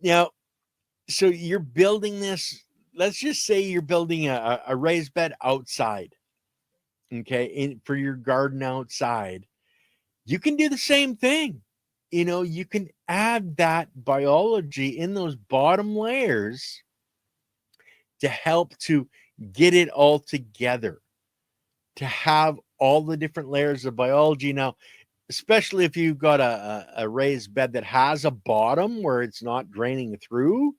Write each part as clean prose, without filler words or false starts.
Now, so you're building this, let's just say you're building a raised bed outside, okay, for your garden outside. You can do the same thing. You can add that biology in those bottom layers to help to get it all together, to have all the different layers of biology. Now, especially if you've got a raised bed that has a bottom where it's not draining through,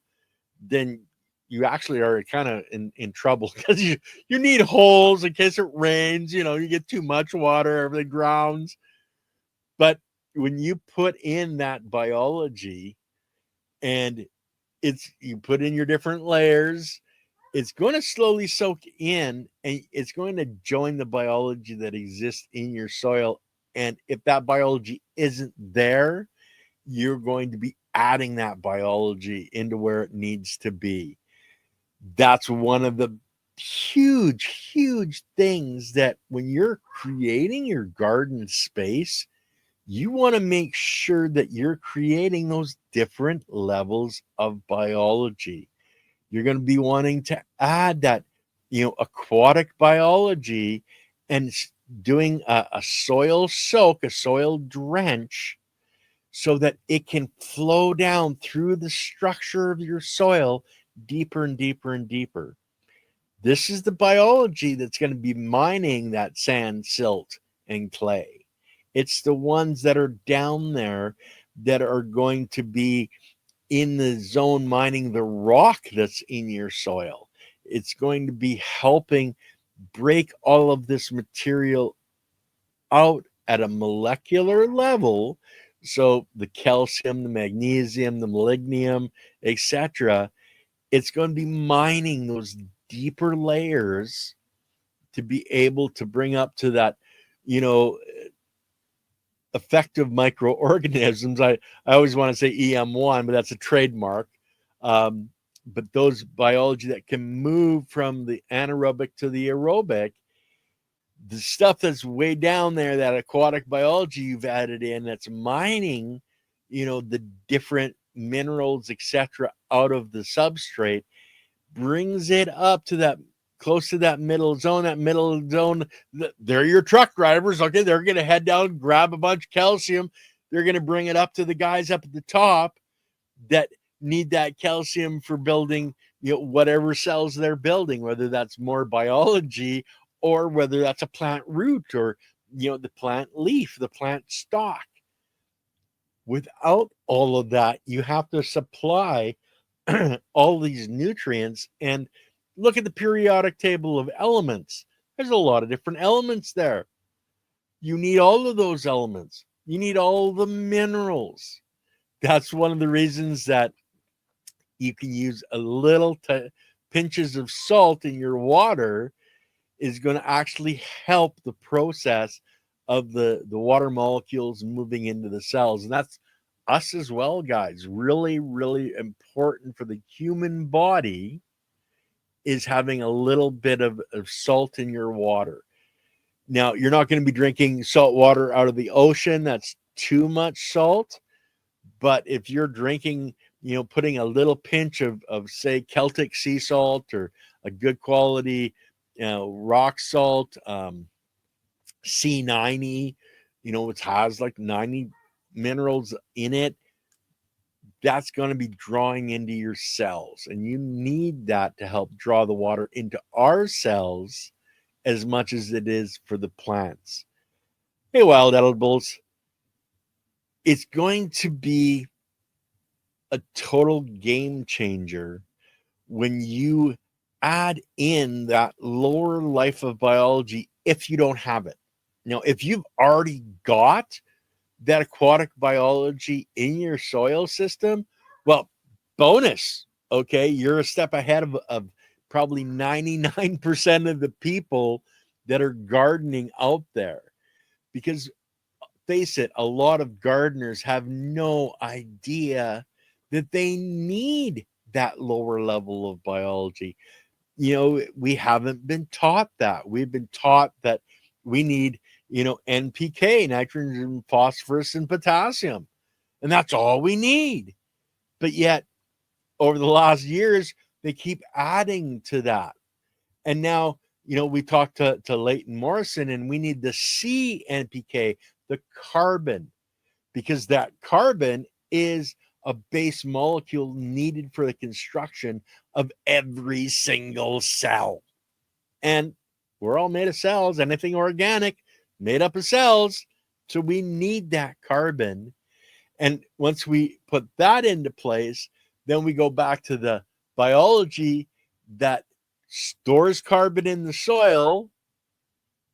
then you actually are kind of in trouble because you need holes in case it rains. You get too much water, everything drowns. But when you put in that biology and you put in your different layers, it's going to slowly soak in and it's going to join the biology that exists in your soil. And if that biology isn't there, you're going to be adding that biology into where it needs to be. That's one of the huge things that when you're creating your garden space, you want to make sure that you're creating those different levels of biology. You're going to be wanting to add that, aquatic biology and doing a soil soak, a soil drench, so that it can flow down through the structure of your soil deeper and deeper and deeper. This is the biology that's going to be mining that sand, silt, and clay. It's the ones that are down there that are going to be in the zone mining the rock that's in your soil. It's going to be helping break all of this material out at a molecular level. So the calcium, the magnesium, the molybdenum, etc., it's going to be mining those deeper layers to be able to bring up to that, you know, effective microorganisms. I always want to say EM1, but that's a trademark. But those biology that can move from the anaerobic to the aerobic, the stuff that's way down there, that aquatic biology you've added in, that's mining, the different minerals, etc., out of the substrate, brings it up to that close to that middle zone. That middle zone, they're your truck drivers. Okay, they're going to head down, grab a bunch of calcium. They're going to bring it up to the guys up at the top that need that calcium for building, whatever cells they're building, whether that's more biology or whether that's a plant root or, the plant leaf, the plant stalk. Without all of that, you have to supply all these nutrients. And look at the periodic table of elements. There's a lot of different elements there. You need all of those elements. You need all the minerals. That's one of the reasons that you can use a little pinches of salt in your water is going to actually help the process of the water molecules moving into the cells. And that's us as well, guys. Really important for the human body is having a little bit of salt in your water. Now, you're not going to be drinking salt water out of the ocean. That's too much salt. But if you're drinking, putting a little pinch of say, Celtic sea salt or a good quality, rock salt, C90, which has like 90 minerals in it, that's going to be drawing into your cells. And you need that to help draw the water into our cells as much as it is for the plants. Hey, wild edibles, it's going to be a total game changer when you add in that lower life of biology if you don't have it. Now, if you've already got that aquatic biology in your soil system, well, bonus. Okay, you're a step ahead of probably 99% of the people that are gardening out there. Because face it, a lot of gardeners have no idea that they need that lower level of biology. We haven't been taught that. We've been taught that we need, NPK, nitrogen, phosphorus, and potassium. And that's all we need. But yet, over the last years, they keep adding to that. And now, we talked to Leighton Morrison, and we need the C NPK, the carbon, because that carbon is a base molecule needed for the construction of every single cell. And we're all made of cells, anything organic made up of cells. So we need that carbon. And once we put that into place, then we go back to the biology that stores carbon in the soil,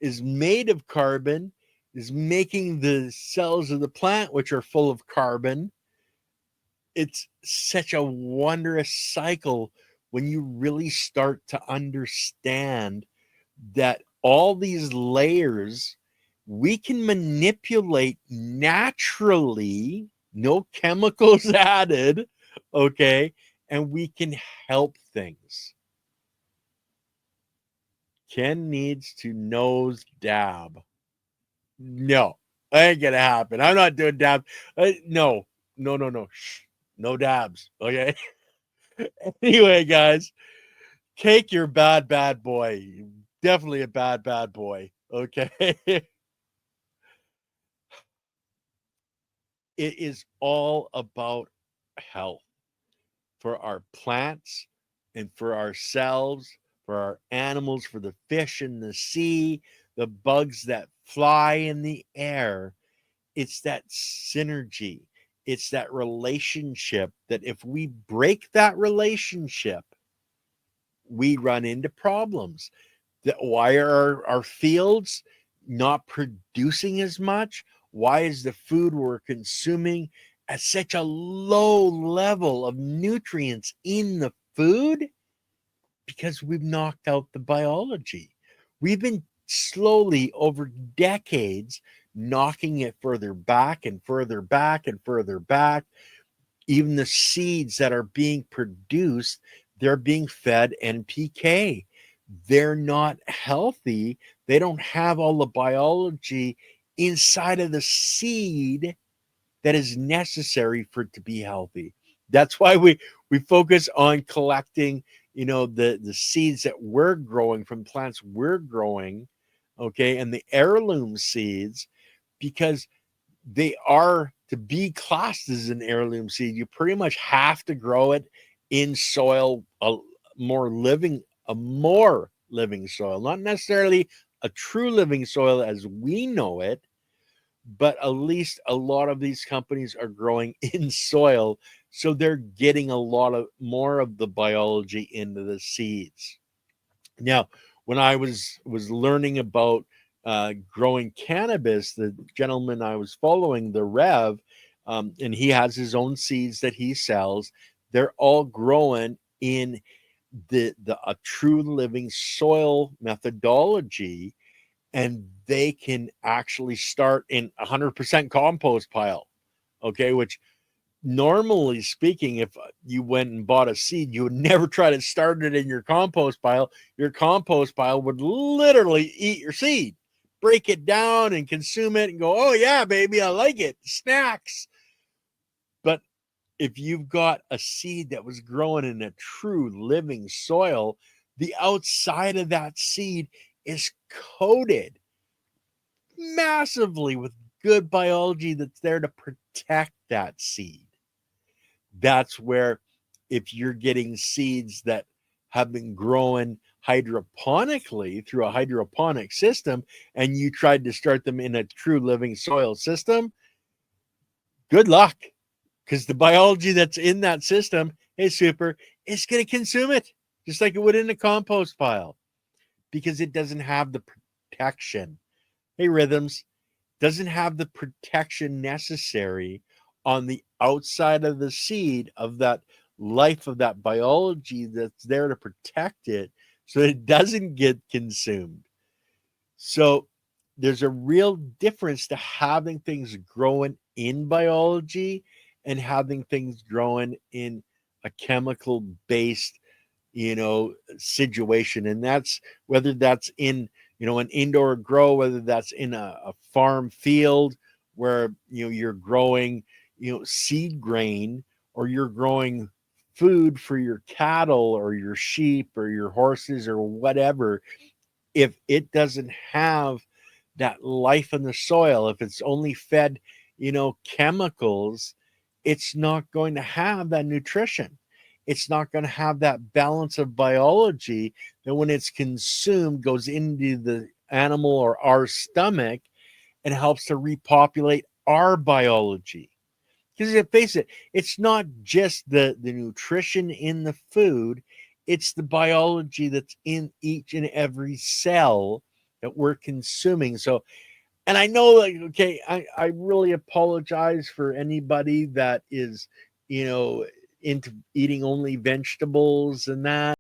is made of carbon, is making the cells of the plant, which are full of carbon. It's such a wondrous cycle when you really start to understand that all these layers we can manipulate naturally, no chemicals added, okay? And we can help things. Ken needs to nose dab. No, ain't gonna happen. I'm not doing dabs. No. Shh. No dabs. Okay. Anyway, guys, Cake, you're bad boy. Definitely a bad boy. Okay. It is all about health for our plants and for ourselves, for our animals, for the fish in the sea, the bugs that fly in the air. It's that synergy. It's that relationship that if we break that relationship, we run into problems. Why are our fields not producing as much? Why is the food we're consuming at such a low level of nutrients in the food? Because we've knocked out the biology. We've been slowly over decades knocking it further back and further back and further back. Even the seeds that are being produced, they're being fed NPK. They're not healthy. They don't have all the biology inside of the seed that is necessary for it to be healthy. That's why we focus on collecting, the seeds that we're growing from plants we're growing, okay, and the heirloom seeds, because they are to be classed as an heirloom seed. You pretty much have to grow it in soil, a more living soil, not necessarily a true living soil as we know it, but at least a lot of these companies are growing in soil, so they're getting a lot of more of the biology into the seeds. Now, when I was learning about growing cannabis, the gentleman I was following, the Rev, and he has his own seeds that he sells. They're all growing in the a true living soil methodology, and they can actually start in 100% compost pile. Okay, which normally speaking, if you went and bought a seed, you would never try to start it in your compost pile. Your compost pile would literally eat your seed, break it down and consume it and go, oh, yeah, baby, I like it. Snacks. But if you've got a seed that was growing in a true living soil, the outside of that seed is coated massively with good biology that's there to protect that seed. That's where, if you're getting seeds that have been grown hydroponically through a hydroponic system and you tried to start them in a true living soil system, good luck, because the biology that's in that system, hey, super, it's going to consume it just like it would in a compost pile, because it doesn't have the protection. Hey, Rhythms, doesn't have the protection necessary on the outside of the seed of that life, of that biology that's there to protect it so it doesn't get consumed. So there's a real difference to having things growing in biology and having things growing in a chemical based, situation. And that's whether that's in, an indoor grow, whether that's in a farm field where, you're growing, seed grain, or you're growing food for your cattle or your sheep or your horses or whatever, if it doesn't have that life in the soil, if it's only fed, chemicals, it's not going to have that nutrition. It's not going to have that balance of biology that when it's consumed goes into the animal or our stomach and helps to repopulate our biology. Because face it, it's not just the nutrition in the food, it's the biology that's in each and every cell that we're consuming. So, and I know, like, okay, I really apologize for anybody that is, into eating only vegetables and that.